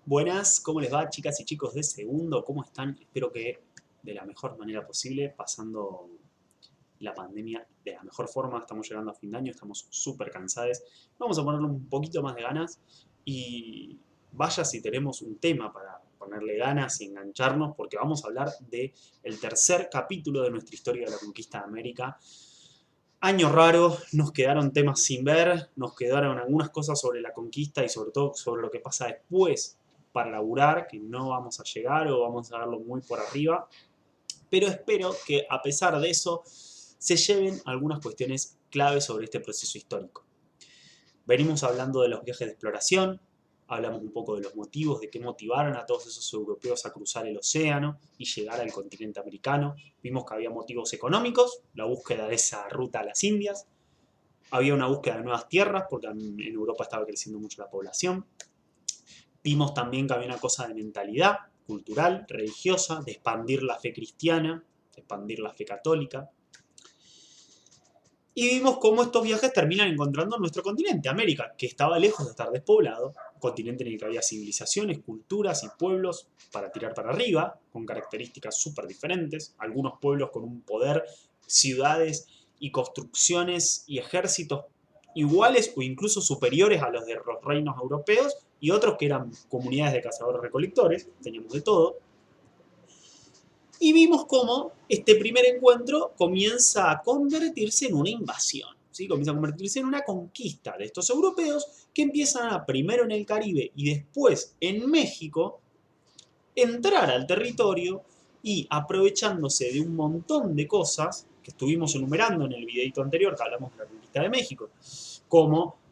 Buenas, ¿cómo les va, chicas y chicos de segundo? ¿Cómo están? Espero que de la mejor manera posible, pasando la pandemia de la mejor forma. Estamos llegando a fin de año, estamos súper cansados. Vamos a ponerle un poquito más de ganas y vaya si tenemos un tema para ponerle ganas y engancharnos, porque vamos a hablar de el tercer capítulo de nuestra historia de la conquista de América. Año raro, nos quedaron temas sin ver, nos quedaron algunas cosas sobre la conquista y sobre todo sobre lo que pasa después para laburar, que no vamos a llegar o vamos a verlo muy por arriba, pero espero que a pesar de eso se lleven algunas cuestiones claves sobre este proceso histórico. Venimos hablando de los viajes de exploración, hablamos un poco de los motivos, de qué motivaron a todos esos europeos a cruzar el océano y llegar al continente americano. Vimos que había motivos económicos, la búsqueda de esa ruta a las Indias, había una búsqueda de nuevas tierras, porque en Europa estaba creciendo mucho la población. Vimos también que había una cosa de mentalidad cultural, religiosa, de expandir la fe cristiana, de expandir la fe católica. Y vimos cómo estos viajes terminan encontrando nuestro continente, América, que estaba lejos de estar despoblado, un continente en el que había civilizaciones, culturas y pueblos para tirar para arriba, con características súper diferentes, algunos pueblos con un poder, ciudades y construcciones y ejércitos iguales o incluso superiores a los de los reinos europeos, y otros que eran comunidades de cazadores-recolectores, teníamos de todo. Y vimos cómo este primer encuentro comienza a convertirse en una invasión, ¿sí? Comienza a convertirse en una conquista de estos europeos que empiezan a, primero en el Caribe y después en México, entrar al territorio y aprovechándose de un montón de cosas que estuvimos enumerando en el videito anterior que hablamos de la conquista de México, como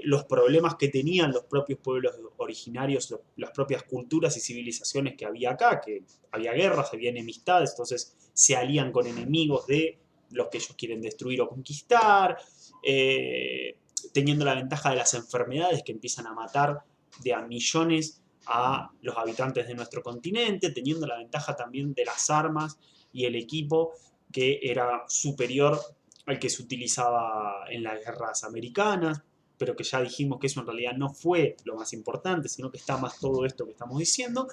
los problemas que tenían los propios pueblos originarios, las propias culturas y civilizaciones que había acá, que había guerras, había enemistades, entonces se alían con enemigos de los que ellos quieren destruir o conquistar, teniendo la ventaja de las enfermedades que empiezan a matar de a millones a los habitantes de nuestro continente, teniendo la ventaja también de las armas y el equipo que era superior al que se utilizaba en las guerras americanas, pero que ya dijimos que eso en realidad no fue lo más importante, sino que está más todo esto que estamos diciendo.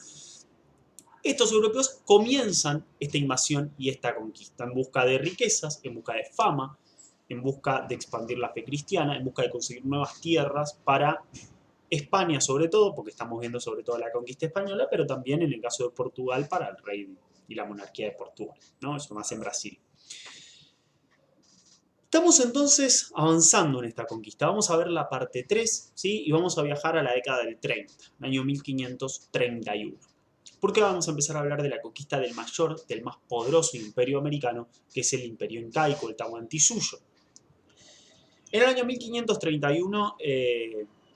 Estos europeos comienzan esta invasión y esta conquista en busca de riquezas, en busca de fama, en busca de expandir la fe cristiana, en busca de conseguir nuevas tierras para España sobre todo, porque estamos viendo sobre todo la conquista española, pero también en el caso de Portugal para el rey y la monarquía de Portugal, ¿no? Eso más en Brasil. Estamos entonces avanzando en esta conquista. Vamos a ver la parte 3, ¿sí? Y vamos a viajar a la década del 30, el año 1531. ¿Por qué vamos a empezar a hablar de la conquista del mayor, del más poderoso imperio americano, que es el imperio incaico, el Tahuantinsuyo? En el año 1531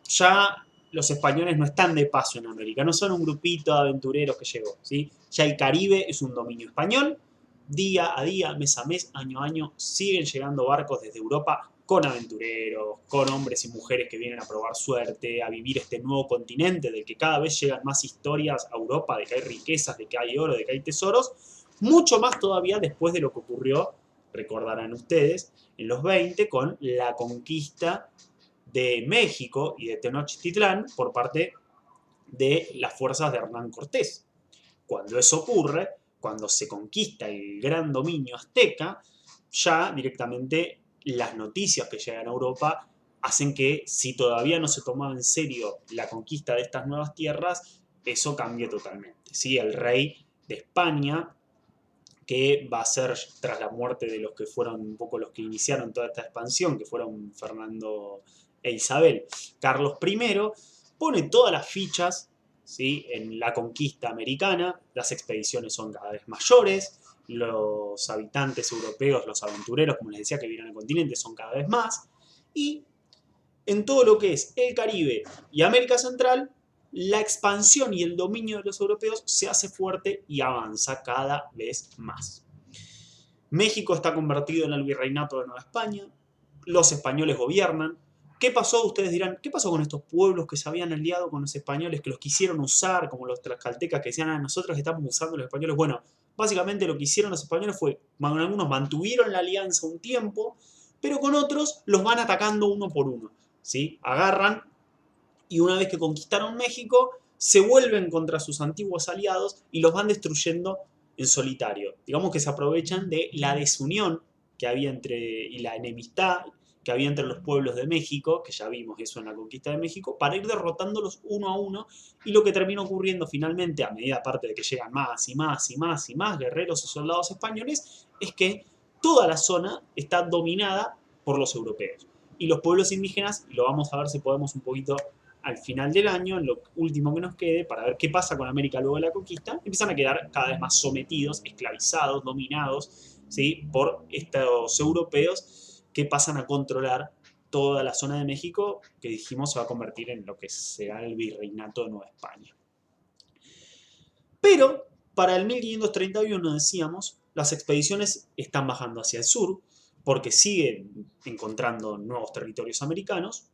ya los españoles no están de paso en América, no son un grupito de aventureros que llegó, ¿sí? Ya el Caribe es un dominio español, día a día, mes a mes, año a año, siguen llegando barcos desde Europa con aventureros, con hombres y mujeres que vienen a probar suerte, a vivir este nuevo continente del que cada vez llegan más historias a Europa, de que hay riquezas, de que hay oro, de que hay tesoros, mucho más todavía después de lo que ocurrió, recordarán ustedes, en los 20 con la conquista de México y de Tenochtitlán por parte de las fuerzas de Hernán Cortés. Cuando eso ocurre, cuando se conquista el gran dominio azteca, ya directamente las noticias que llegan a Europa hacen que, si todavía no se tomaba en serio la conquista de estas nuevas tierras, eso cambie totalmente. ¿Sí? El rey de España, que va a ser tras la muerte de los que fueron un poco los que iniciaron toda esta expansión, que fueron Fernando e Isabel. Carlos I pone todas las fichas, ¿sí?, en la conquista americana, las expediciones son cada vez mayores, los habitantes europeos, los aventureros, como les decía, que vienen al continente, son cada vez más, y en todo lo que es el Caribe y América Central, la expansión y el dominio de los europeos se hace fuerte y avanza cada vez más. México está convertido en el virreinato de Nueva España, los españoles gobiernan. ¿Qué pasó? Ustedes dirán, ¿qué pasó con estos pueblos que se habían aliado con los españoles, que los quisieron usar, como los tlaxcaltecas que decían, nosotros estamos usando a los españoles? Bueno, básicamente lo que hicieron los españoles fue, algunos mantuvieron la alianza un tiempo, pero con otros los van atacando uno por uno, ¿sí? Agarran y una vez que conquistaron México, se vuelven contra sus antiguos aliados y los van destruyendo en solitario. Digamos que se aprovechan de la desunión que había y la enemistad que había entre los pueblos de México, que ya vimos eso en la conquista de México, para ir derrotándolos uno a uno, y lo que termina ocurriendo finalmente, a medida aparte de que llegan más y más y más y más guerreros o soldados españoles, es que toda la zona está dominada por los europeos. Y los pueblos indígenas, y lo vamos a ver si podemos un poquito al final del año, en lo último que nos quede, para ver qué pasa con América luego de la conquista, empiezan a quedar cada vez más sometidos, esclavizados, dominados, ¿sí?, por estos europeos que pasan a controlar toda la zona de México, que dijimos se va a convertir en lo que será el virreinato de Nueva España. Pero para el 1531, decíamos, las expediciones están bajando hacia el sur, porque siguen encontrando nuevos territorios americanos,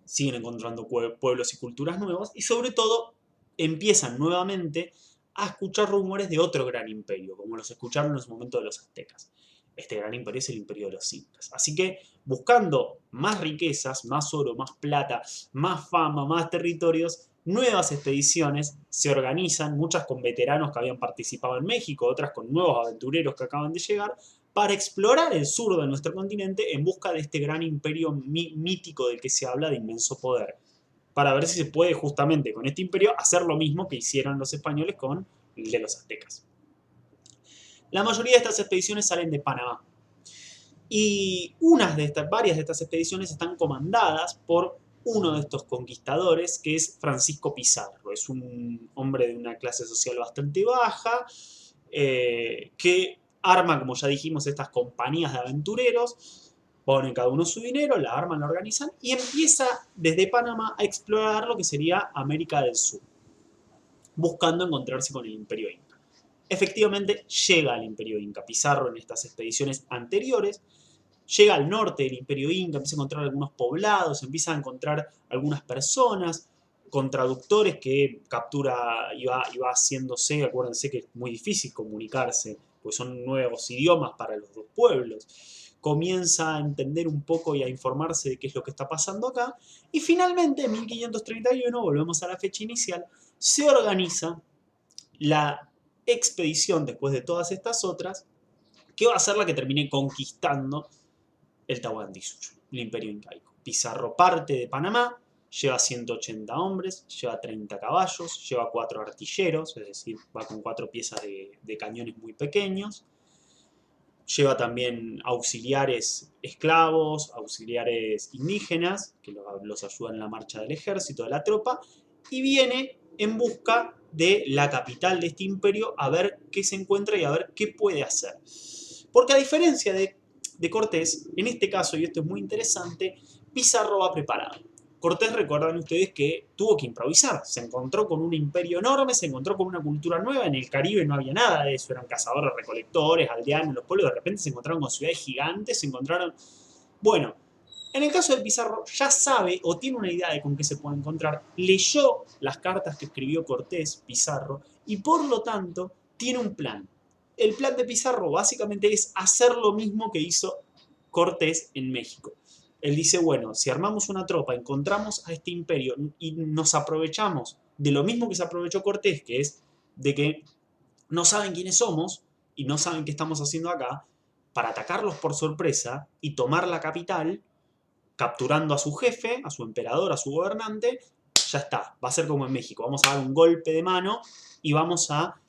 siguen encontrando pueblos y culturas nuevos, y sobre todo empiezan nuevamente a escuchar rumores de otro gran imperio, como los escucharon en su momento de los aztecas. Este gran imperio es el imperio de los incas. Así que buscando más riquezas, más oro, más plata, más fama, más territorios, nuevas expediciones se organizan, muchas con veteranos que habían participado en México, otras con nuevos aventureros que acaban de llegar, para explorar el sur de nuestro continente en busca de este gran imperio mítico del que se habla de inmenso poder, para ver si se puede justamente con este imperio hacer lo mismo que hicieron los españoles con el de los aztecas. La mayoría de estas expediciones salen de Panamá, y varias de estas expediciones están comandadas por uno de estos conquistadores, que es Francisco Pizarro. Es un hombre de una clase social bastante baja, que arma, como ya dijimos, estas compañías de aventureros, ponen cada uno su dinero, la arman, la organizan, y empieza desde Panamá a explorar lo que sería América del Sur, buscando encontrarse con el Imperio Inca. Efectivamente, llega al Imperio Inca. Pizarro, en estas expediciones anteriores, llega al norte del Imperio Inca, empieza a encontrar algunos poblados, empieza a encontrar algunas personas, con traductores que captura y va haciéndose. Acuérdense que es muy difícil comunicarse, pues son nuevos idiomas para los dos pueblos. Comienza a entender un poco y a informarse de qué es lo que está pasando acá. Y finalmente, en 1531, volvemos a la fecha inicial, se organiza la expedición, después de todas estas otras, que va a ser la que termine conquistando el Tahuantinsuyo, el imperio incaico. Pizarro parte de Panamá, lleva 180 hombres, lleva 30 caballos, lleva 4 artilleros, es decir, va con 4 piezas de cañones muy pequeños. Lleva también auxiliares esclavos, auxiliares indígenas, que los ayudan en la marcha del ejército, de la tropa, y viene en busca de la capital de este imperio a ver qué se encuentra y a ver qué puede hacer. Porque a diferencia de Cortés, en este caso, y esto es muy interesante, Pizarro va preparado. Cortés, recuerdan ustedes que tuvo que improvisar, se encontró con un imperio enorme, se encontró con una cultura nueva, en el Caribe no había nada de eso, eran cazadores, recolectores, aldeanos, los pueblos de repente se encontraron con ciudades gigantes, se encontraron... Bueno, en el caso de Pizarro ya sabe o tiene una idea de con qué se puede encontrar, leyó las cartas que escribió Cortés, Pizarro, y por lo tanto tiene un plan. El plan de Pizarro básicamente es hacer lo mismo que hizo Cortés en México. Él dice, bueno, si armamos una tropa, encontramos a este imperio y nos aprovechamos de lo mismo que se aprovechó Cortés, que es de que no saben quiénes somos y no saben qué estamos haciendo acá, para atacarlos por sorpresa y tomar la capital, capturando a su jefe, a su emperador, a su gobernante. Ya está, va a ser como en México, vamos a dar un golpe de mano y vamos a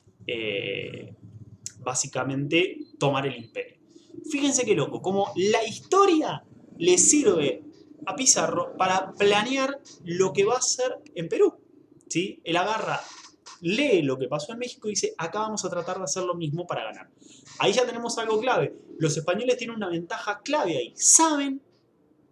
básicamente tomar el imperio. Fíjense qué loco, como la historia le sirve a Pizarro para planear lo que va a hacer en Perú, ¿sí? Él agarra, lee lo que pasó en México y dice, acá vamos a tratar de hacer lo mismo para ganar. Ahí ya tenemos algo clave. Los españoles tienen una ventaja clave ahí. Saben,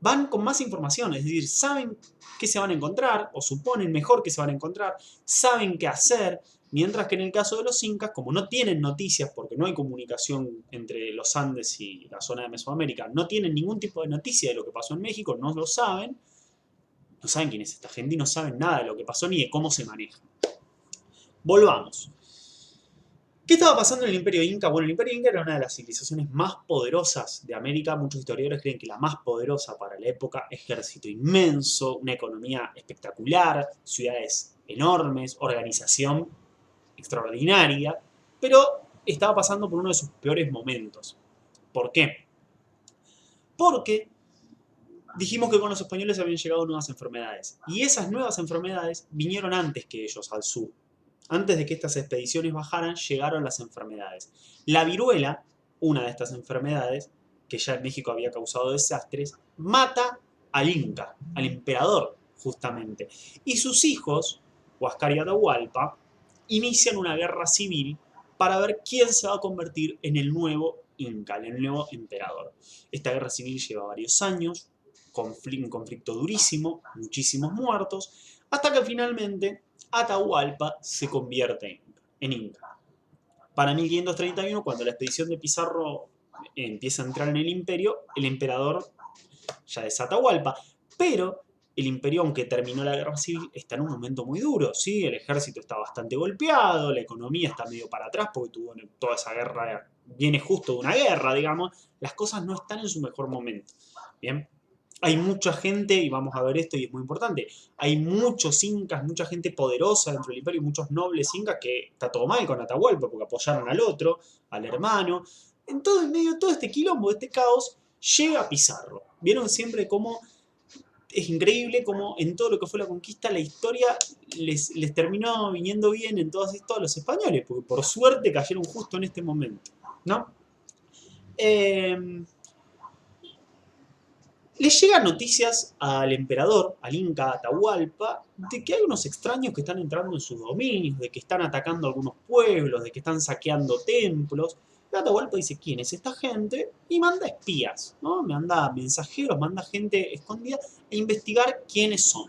van con más información, es decir, saben qué se van a encontrar, o suponen mejor que se van a encontrar, saben qué hacer, mientras que en el caso de los incas, como no tienen noticias, porque no hay comunicación entre los Andes y la zona de Mesoamérica, no tienen ningún tipo de noticia de lo que pasó en México, no lo saben, no saben quién es esta gente y no saben nada de lo que pasó ni de cómo se maneja. Volvamos. ¿Qué estaba pasando en el Imperio Inca? Bueno, el Imperio Inca era una de las civilizaciones más poderosas de América. Muchos historiadores creen que la más poderosa para la época. Ejército inmenso, una economía espectacular, ciudades enormes, organización extraordinaria, pero estaba pasando por uno de sus peores momentos. ¿Por qué? Porque dijimos que con los españoles habían llegado nuevas enfermedades, y esas nuevas enfermedades vinieron antes que ellos al sur. Antes de que estas expediciones bajaran, llegaron las enfermedades. La viruela, una de estas enfermedades, que ya en México había causado desastres, mata al Inca, al emperador, justamente. Y sus hijos, Huáscar y Atahualpa, inician una guerra civil para ver quién se va a convertir en el nuevo Inca, en el nuevo emperador. Esta guerra civil lleva varios años, un conflicto durísimo, muchísimos muertos, hasta que finalmente Atahualpa se convierte en Inca. Para 1531, cuando la expedición de Pizarro empieza a entrar en el imperio, el emperador ya es Atahualpa, pero el imperio, aunque terminó la guerra civil, está en un momento muy duro, ¿sí? El ejército está bastante golpeado, la economía está medio para atrás porque tuvo toda esa guerra, viene justo de una guerra, digamos, las cosas no están en su mejor momento, ¿bien? Hay mucha gente, y vamos a ver esto y es muy importante, hay muchos incas, mucha gente poderosa dentro del imperio, muchos nobles incas que está todo mal con Atahualpa porque apoyaron al otro, al hermano. En todo el medio de todo este quilombo, de este caos, llega Pizarro. Vieron siempre cómo es increíble cómo en todo lo que fue la conquista la historia les terminó viniendo bien en todos estos a los españoles, porque por suerte cayeron justo en este momento, ¿no? Le llegan noticias al emperador, al Inca Atahualpa, de que hay unos extraños que están entrando en sus dominios, de que están atacando algunos pueblos, de que están saqueando templos. Y Atahualpa dice, ¿quién es esta gente? Y manda espías, ¿no? Manda mensajeros, manda gente escondida a investigar quiénes son.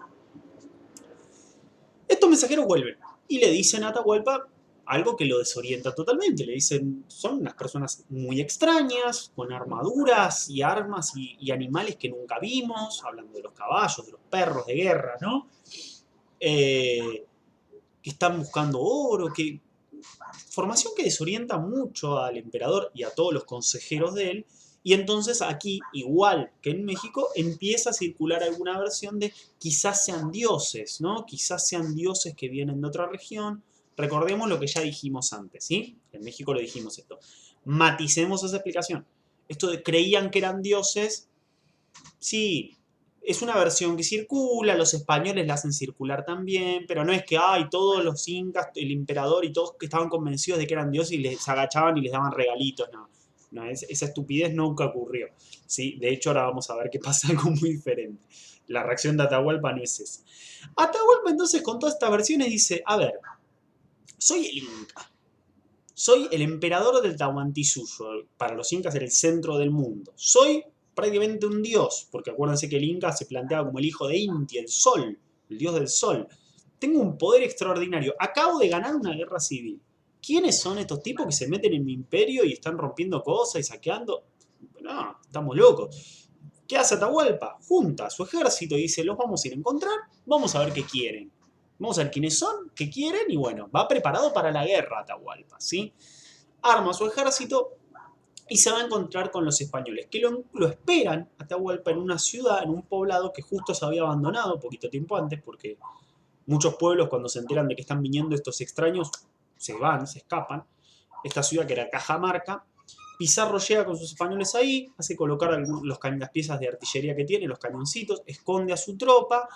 Estos mensajeros vuelven y le dicen a Atahualpa algo que lo desorienta totalmente. Le dicen, son unas personas muy extrañas, con armaduras y armas y animales que nunca vimos, hablando de los caballos, de los perros de guerra, ¿no? Que están buscando oro, que... Formación que desorienta mucho al emperador y a todos los consejeros de él, y entonces aquí, igual que en México, empieza a circular alguna versión de quizás sean dioses, ¿no? Quizás sean dioses que vienen de otra región. Recordemos lo que ya dijimos antes, ¿sí? En México lo dijimos esto. Maticemos esa explicación. Esto de creían que eran dioses, sí, es una versión que circula, los españoles la hacen circular también, pero no es que, ay, todos los incas, el emperador y todos que estaban convencidos de que eran dioses y les agachaban y les daban regalitos, no. No, esa estupidez nunca ocurrió. ¿Sí? De hecho, ahora vamos a ver que pasa algo muy diferente. La reacción de Atahualpa no es esa. Atahualpa entonces con todas estas versiones dice, a ver, soy el Inca, soy el emperador del Tahuantinsuyo, para los incas era el centro del mundo. Soy prácticamente un dios, porque acuérdense que el Inca se planteaba como el hijo de Inti, el sol, el dios del sol. Tengo un poder extraordinario. Acabo de ganar una guerra civil. ¿Quiénes son estos tipos que se meten en mi imperio y están rompiendo cosas y saqueando? No, estamos locos. ¿Qué hace Atahualpa? Junta a su ejército y dice, los vamos a ir a encontrar, vamos a ver qué quieren. Vamos a ver quiénes son, qué quieren y bueno, va preparado para la guerra Atahualpa, ¿sí? Arma su ejército y se va a encontrar con los españoles, que lo esperan a Atahualpa en una ciudad, en un poblado que justo se había abandonado poquito tiempo antes, porque muchos pueblos cuando se enteran de que están viniendo estos extraños, se van, se escapan. Esta ciudad que era Cajamarca, Pizarro llega con sus españoles ahí, hace colocar las piezas de artillería que tiene, los cañoncitos, esconde a su tropa,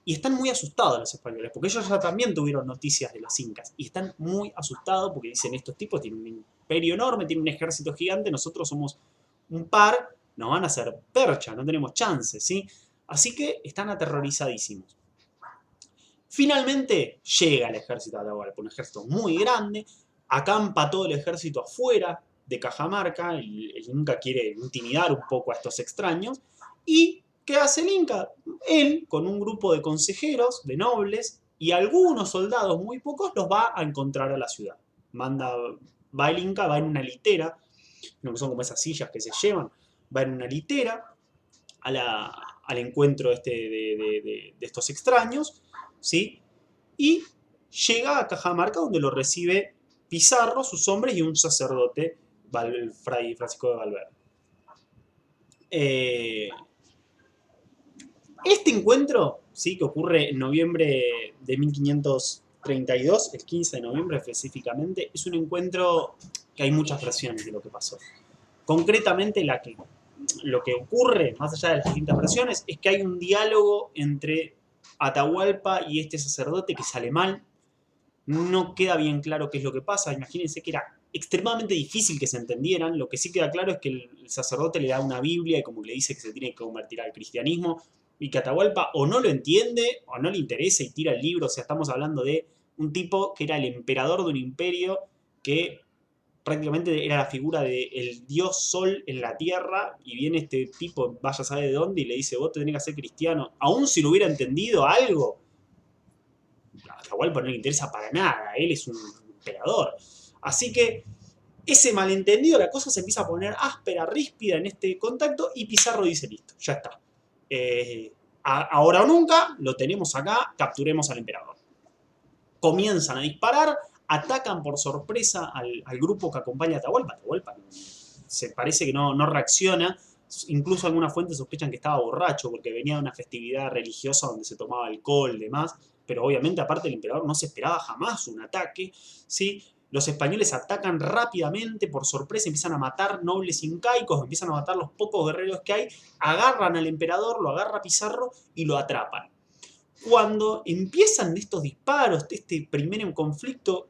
y están muy asustados los españoles, porque ellos ya también tuvieron noticias de los incas, y están muy asustados porque dicen, estos tipos tienen un imperio enorme, tienen un ejército gigante, nosotros somos un par, nos van a hacer percha, no tenemos chance, ¿sí? Así que están aterrorizadísimos. Finalmente llega el ejército de Atahualpa, un ejército muy grande, acampa todo el ejército afuera de Cajamarca, el Inca quiere intimidar un poco a estos extraños, y ¿qué hace el Inca? Él, con un grupo de consejeros, de nobles, y algunos soldados, muy pocos, los va a encontrar a la ciudad. Va el Inca, va en una litera, no que son como esas sillas que se llevan, va en una litera al encuentro de estos extraños, ¿sí? Y llega a Cajamarca donde lo recibe Pizarro, sus hombres y un sacerdote, Fray Francisco de Valverde. Este encuentro ¿sí? Que ocurre en noviembre de 1532, el 15 de noviembre específicamente. Es un encuentro que hay muchas versiones de lo que pasó. Concretamente, lo que ocurre, más allá de las distintas versiones, es que hay un diálogo entre Atahualpa y este sacerdote que sale mal. No queda bien claro qué es lo que pasa. Imagínense que era extremadamente difícil que se entendieran. Lo que sí queda claro es que el sacerdote le da una Biblia y como le dice que se tiene que convertir al cristianismo, y que Atahualpa o no lo entiende o no le interesa y tira el libro. O sea, estamos hablando de un tipo que era el emperador de un imperio que prácticamente era la figura del dios sol en la tierra, y viene este tipo, vaya a saber de dónde, y le dice, vos te tenés que hacer cristiano. Aún si lo hubiera entendido algo, a Atahualpa no le interesa para nada, él es un emperador. Así que ese malentendido, la cosa se empieza a poner áspera, ríspida en este contacto, y Pizarro dice, listo, ya está. Ahora o nunca, lo tenemos acá, capturemos al emperador. Comienzan a disparar, atacan por sorpresa al grupo que acompaña a Atahualpa. Atahualpa se parece que no reacciona. Incluso algunas fuentes sospechan que estaba borracho porque venía de una festividad religiosa donde se tomaba alcohol y demás. Pero obviamente, aparte, el emperador no se esperaba jamás un ataque, ¿sí? Los españoles atacan rápidamente, por sorpresa, empiezan a matar nobles incaicos, empiezan a matar los pocos guerreros que hay, agarran al emperador, lo agarra Pizarro y lo atrapan. Cuando empiezan estos disparos, este primer conflicto,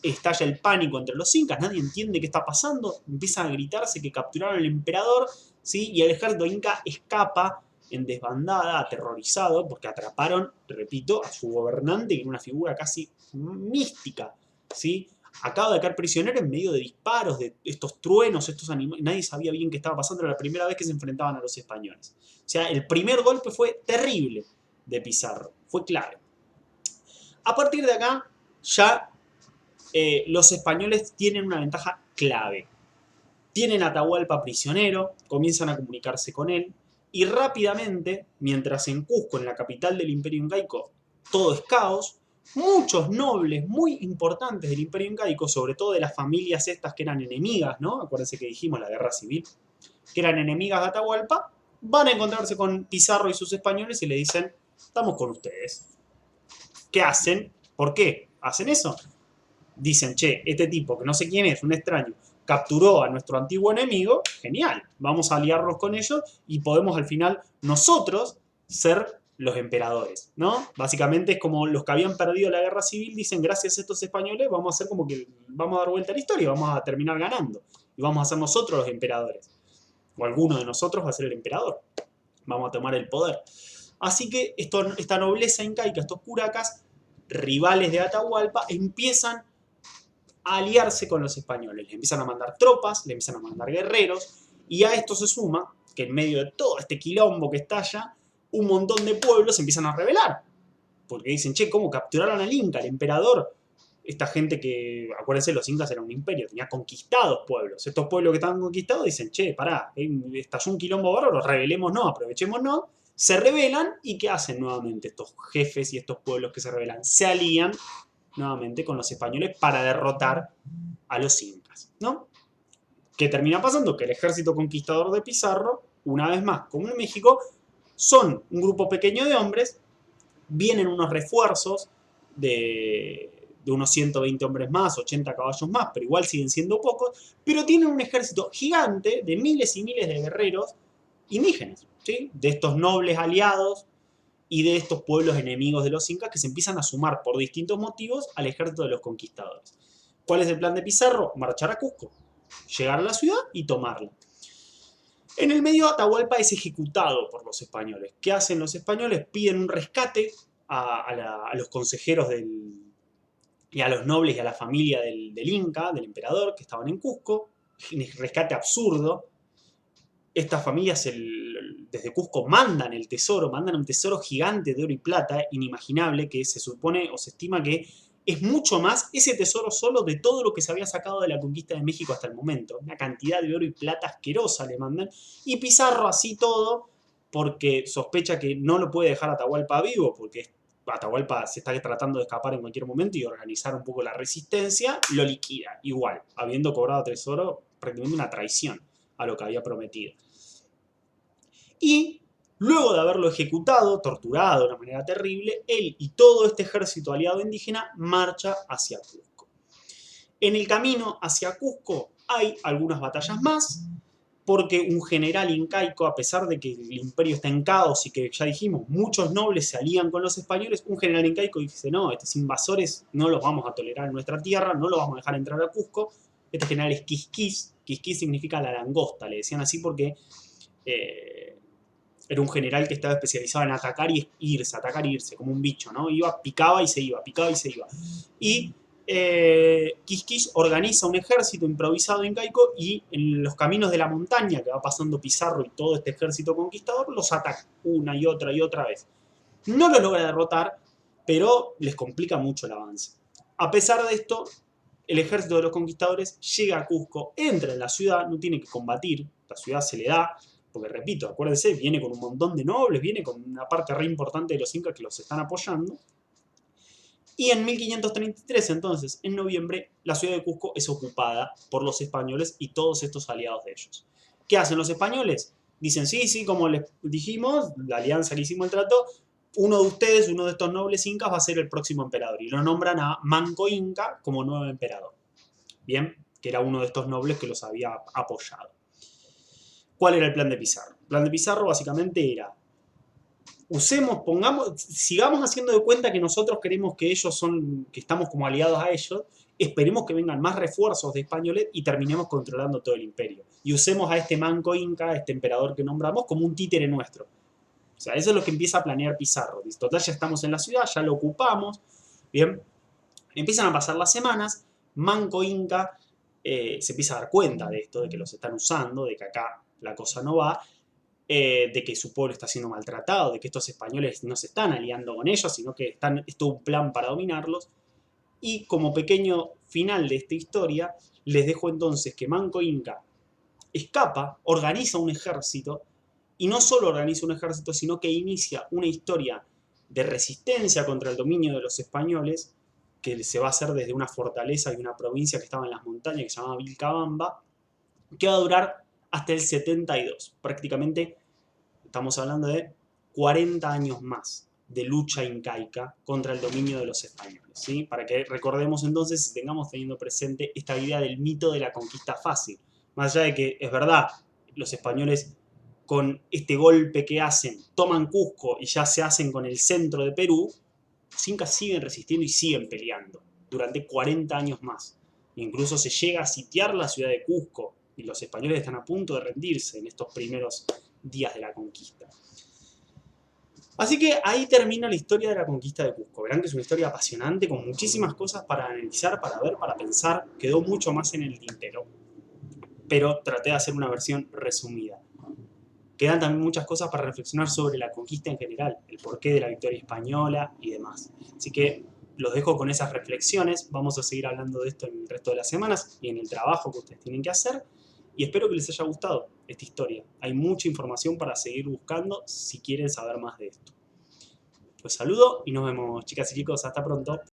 estalla el pánico entre los incas, nadie entiende qué está pasando, empiezan a gritarse que capturaron al emperador, ¿sí? Y el ejército inca escapa en desbandada, aterrorizado, porque atraparon, repito, a su gobernante, que era una figura casi mística, ¿sí? Acaba de caer prisionero en medio de disparos, de estos truenos, estos animales, nadie sabía bien qué estaba pasando, era la primera vez que se enfrentaban a los españoles. O sea, el primer golpe fue terrible de Pizarro, fue clave. A partir de acá, ya los españoles tienen una ventaja clave. Tienen a Atahualpa prisionero, comienzan a comunicarse con él, y rápidamente, mientras en Cusco, en la capital del Imperio Incaico, todo es caos, muchos nobles muy importantes del Imperio Incaico, sobre todo de las familias estas que eran enemigas, ¿no? Acuérdense que dijimos la guerra civil, que eran enemigas de Atahualpa, van a encontrarse con Pizarro y sus españoles y le dicen, estamos con ustedes. ¿Qué hacen? ¿Por qué hacen eso? Dicen, che, este tipo, que no sé quién es, un extraño, capturó a nuestro antiguo enemigo, genial, vamos a aliarnos con ellos y podemos al final nosotros ser los emperadores, ¿no? Básicamente es como los que habían perdido la guerra civil dicen, gracias a estos españoles vamos a hacer como que vamos a dar vuelta a la historia, vamos a terminar ganando y vamos a ser nosotros los emperadores. O alguno de nosotros va a ser el emperador. Vamos a tomar el poder. Así que esta nobleza incaica, estos curacas, rivales de Atahualpa, empiezan a aliarse con los españoles. Le empiezan a mandar tropas, le empiezan a mandar guerreros, y a esto se suma que en medio de todo este quilombo que estalla, un montón de pueblos empiezan a rebelar. Porque dicen, che, ¿cómo capturaron al Inca, al emperador? Esta gente que, acuérdense, los incas eran un imperio, tenía conquistados pueblos. Estos pueblos que estaban conquistados dicen, che, pará, estalló un quilombo bárbaro, rebelémonos, aprovechémonos. Se rebelan, y ¿qué hacen nuevamente estos jefes y estos pueblos que se rebelan? Se alían nuevamente con los españoles para derrotar a los incas, ¿no? ¿Qué termina pasando? Que el ejército conquistador de Pizarro, una vez más, como en México, son un grupo pequeño de hombres, vienen unos refuerzos de unos 120 hombres más, 80 caballos más, pero igual siguen siendo pocos, pero tienen un ejército gigante de miles y miles de guerreros indígenas, ¿sí? De estos nobles aliados y de estos pueblos enemigos de los incas que se empiezan a sumar por distintos motivos al ejército de los conquistadores. ¿Cuál es el plan de Pizarro? Marchar a Cusco, llegar a la ciudad y tomarla. En el medio, Atahualpa es ejecutado por los españoles. ¿Qué hacen los españoles? Piden un rescate a los consejeros y a los nobles y a la familia del Inca, del emperador, que estaban en Cusco. Un rescate absurdo. Estas familias desde Cusco mandan el tesoro, mandan un tesoro gigante de oro y plata, inimaginable, que se supone o se estima que es mucho más ese tesoro solo de todo lo que se había sacado de la conquista de México hasta el momento. Una cantidad de oro y plata asquerosa le mandan. Y Pizarro así todo, porque sospecha que no lo puede dejar Atahualpa vivo, porque Atahualpa se está tratando de escapar en cualquier momento y organizar un poco la resistencia, lo liquida, igual, habiendo cobrado tesoro, prácticamente una traición a lo que había prometido. Y Luego de haberlo ejecutado, torturado de una manera terrible, él y todo este ejército aliado indígena marcha hacia Cusco. En el camino hacia Cusco hay algunas batallas más, porque un general incaico, a pesar de que el imperio está en caos y que ya dijimos, muchos nobles se alían con los españoles, un general incaico dice, no, estos invasores no los vamos a tolerar en nuestra tierra, no los vamos a dejar entrar a Cusco. Este general es Quisquis, Quisquis significa la langosta, le decían así porque era un general que estaba especializado en atacar y irse, como un bicho, ¿no? Iba, picaba y se iba, picaba y se iba. Y Quisquis organiza un ejército improvisado incaico y en los caminos de la montaña que va pasando Pizarro y todo este ejército conquistador los ataca una y otra vez. No los logra derrotar, pero les complica mucho el avance. A pesar de esto, el ejército de los conquistadores llega a Cusco, entra en la ciudad, no tiene que combatir, la ciudad se le da, porque repito, acuérdense, viene con un montón de nobles, viene con una parte re importante de los incas que los están apoyando. Y en 1533, entonces, en noviembre, la ciudad de Cusco es ocupada por los españoles y todos estos aliados de ellos. ¿Qué hacen los españoles? Dicen, sí, como les dijimos, la alianza que hicimos el trato, uno de ustedes, uno de estos nobles incas va a ser el próximo emperador. Y lo nombran a Manco Inca como nuevo emperador. Bien, que era uno de estos nobles que los había apoyado. ¿Cuál era el plan de Pizarro? El plan de Pizarro básicamente era, sigamos haciendo de cuenta que nosotros queremos que que estamos como aliados a ellos, esperemos que vengan más refuerzos de españoles y terminemos controlando todo el imperio. Y usemos a este Manco Inca, este emperador que nombramos, como un títere nuestro. O sea, eso es lo que empieza a planear Pizarro. Total, ya estamos en la ciudad, ya lo ocupamos. Bien, empiezan a pasar las semanas, Manco Inca se empieza a dar cuenta de esto, de que los están usando, de que acá la cosa no va, de que su pueblo está siendo maltratado, de que estos españoles no se están aliando con ellos, sino que es todo un plan para dominarlos. Y como pequeño final de esta historia, les dejo entonces que Manco Inca escapa, organiza un ejército, y no solo organiza un ejército, sino que inicia una historia de resistencia contra el dominio de los españoles, que se va a hacer desde una fortaleza y una provincia que estaba en las montañas, que se llamaba Vilcabamba, que va a durar hasta el 72. Prácticamente estamos hablando de 40 años más de lucha incaica contra el dominio de los españoles, ¿sí? Para que recordemos entonces y tengamos teniendo presente esta idea del mito de la conquista fácil. Más allá de que es verdad, los españoles con este golpe que hacen, toman Cusco y ya se hacen con el centro de Perú, los incas siguen resistiendo y siguen peleando durante 40 años más. Incluso se llega a sitiar la ciudad de Cusco y los españoles están a punto de rendirse en estos primeros días de la conquista. Así que ahí termina la historia de la conquista de Cusco. Verán que es una historia apasionante, con muchísimas cosas para analizar, para ver, para pensar. Quedó mucho más en el tintero, pero traté de hacer una versión resumida. Quedan también muchas cosas para reflexionar sobre la conquista en general, el porqué de la victoria española y demás. Así que los dejo con esas reflexiones. Vamos a seguir hablando de esto en el resto de las semanas y en el trabajo que ustedes tienen que hacer. Y espero que les haya gustado esta historia. Hay mucha información para seguir buscando si quieren saber más de esto. Los saludo y nos vemos, chicas y chicos. Hasta pronto.